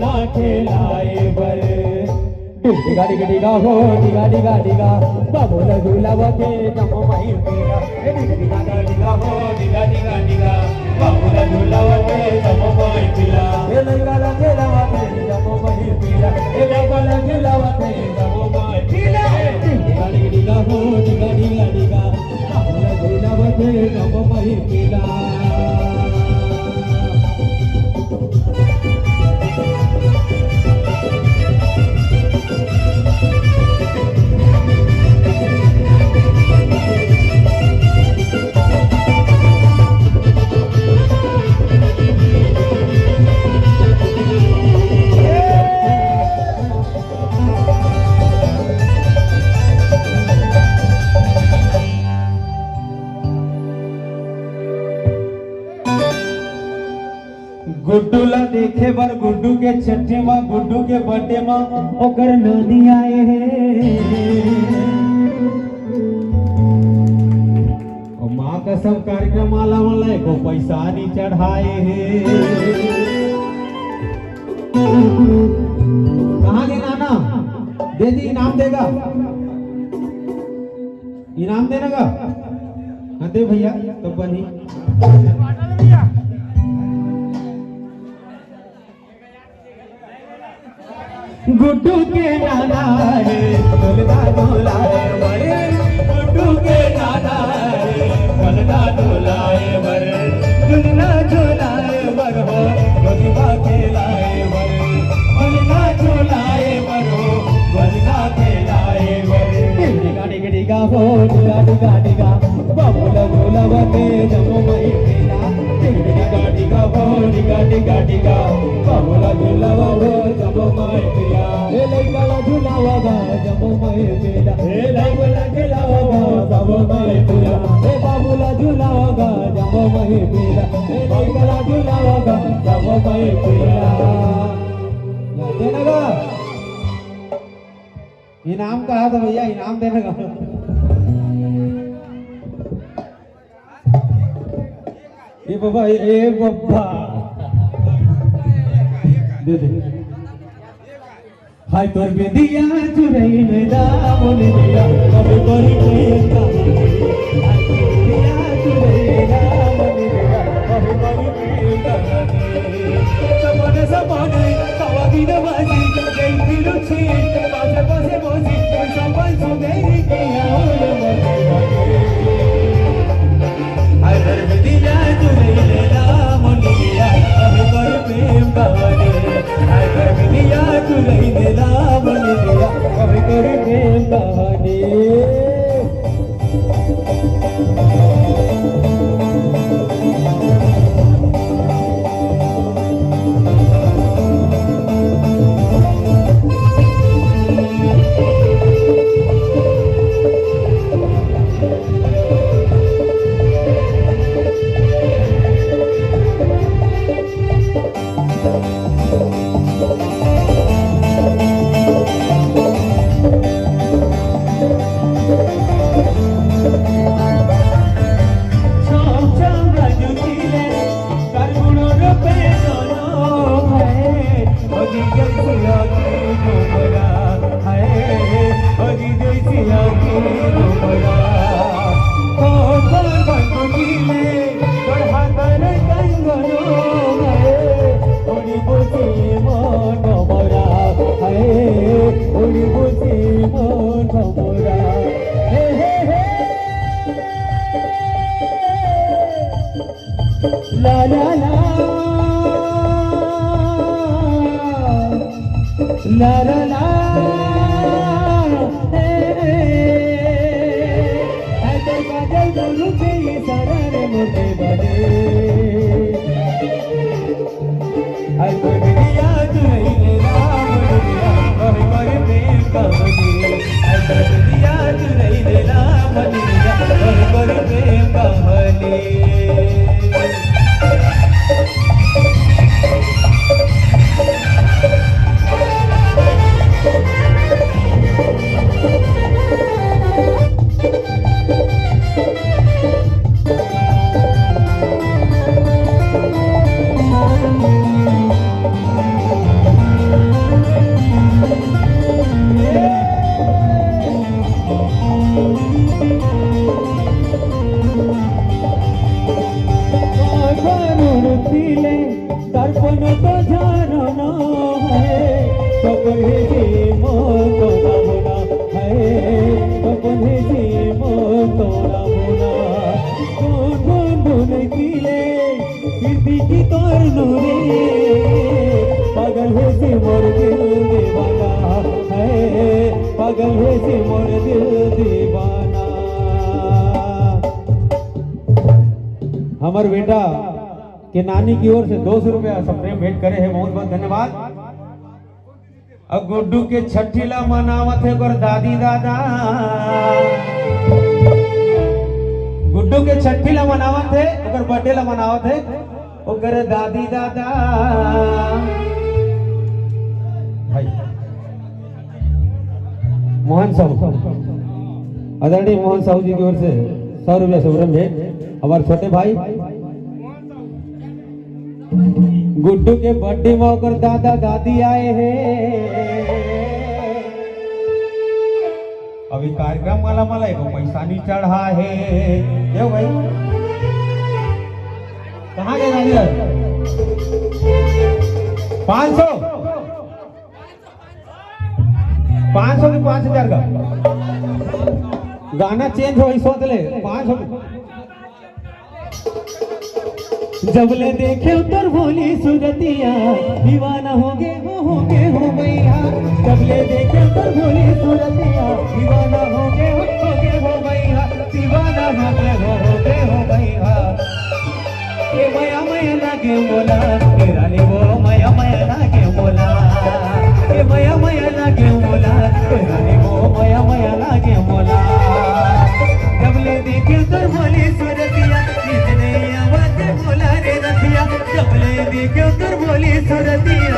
ना खेलाए बर डिगा डिगा डिगा हो डिगा डिगा डिगा बाबूला झूलावते जमो माई पीला डिगा डिगा हो डिगा डिगा डिगा बाबूला झूलावते जमो माई पीला ए लंगाला खेलावते जमो माई पीला ए लंगाला खेलावते जमो माई पीला डिगा डिगा हो डिगा डिगा डिगा बाबूला झूलावते जमो माई पीला गुड्डू ला देखे बर गुड्डू के छठे माँ गुड्डू के बर्थडे माँ ओकर नदी आए और माँ का सब कार्यक्रम आला वाला को पैसा नहीं चढ़ाए हैं कहाँ दे नाना दे दी इनाम देगा इनाम देना का हाँ दे भैया तो बनी गुड्डू के नाना रे बोलदा डोलाए बरे गुड्डू के नाना रे बोलदा डोलाए बरे दुनिया झोलाए बर हो गोदिबा खेलाए बरे बोलदा झोलाए बर हो गोदिबा खेलाए बरे डिगा डिगा डिगा हो डिगा डिगा डिगा बाबूला झूलावते जमो मई पीला डिगा डिगा हो डिगा डिगा डिगा बाबूला झूलावते जमो मई पीला ए लइकाला झूलावा जमो मई पीला ए लइकाला झूलावा जमो मई पीला ए बाबूला झूलावा जमो मई पीला ए लइकाला झूलावा जमो मई पीला देना का इनाम कहा था भैया इनाम देना का ए बाबा दे दे हाय तोर बेदिया चुरई में दामन दिया कभी कोई प्रेम हाय तोर बेदिया चुरई में दामन दिया कभी कोई प्रेम सपने सपने कवा दिन बाजी गई फिर छी पासे पासे बोझी संपल सुदेरी के आओ हाय तोर बेदिया चुरई में दामन दिया कभी कोई प्रेम कहानी हाय तोर बेदिया चुरई में दामन दिया कभी कोई प्रेम कहानी la la la la la la ऐसे काजल बोलूं से ये सारा रे मोटे बने ऐसे बिटिया तुझे लेना मुझे कभी कभी प्रेम कहानी ऐसे बिटिया तुझे लेना मुझे कभी कभी प्रेम कहानी झरना है कपड़े जी मोतो ना होना है कपड़े जी मोतो ना होना ढूंढ ढूंढ किले कीर्ति की तोर नूरे पागल है से मोर दिल दीवाना है पागल है से मोर दिल दीवाना। हमार बेटा के नानी की ओर से 200 रुपया सप्रेम भेंट करे है, बहुत बहुत धन्यवाद। अब गुड्डू के छठी ला मनावत है और दादी दादा गुड्डू के छठी ला मनावत है और बर्थडे ला मनावत है और दादी दादा भाई मोहन साहू आदरणीय मोहन साहू जी की ओर से 100 रुपया सप्रेम भेंट। हमारे छोटे भाई गुड्डू के बर्थडे में होकर दादा दादी आए हैं। अभी कार्यक्रम वाला मला को पैसा नहीं चढ़ा है क्यों भाई कहाँ गए दादी 500 की 5000 का गाना चेंज हो सोच ले 500 जब ले देखे उतर भोली सूरतिया दीवाना हो भैया जब ले देखे उतर भोली सूरतिया दीवाना हो भैया दीवाना हो भैया ये मया मया लागे मोला तेरा ने वो मया मया लागे मोला ये मया मया लागे मोला तेरा ने वो मया मया लागे मोला जब ले देखे उतर भोली सूरतिया कितने आवाज बोला रे रतिया जब ले देखे उतर भोली सूरतिया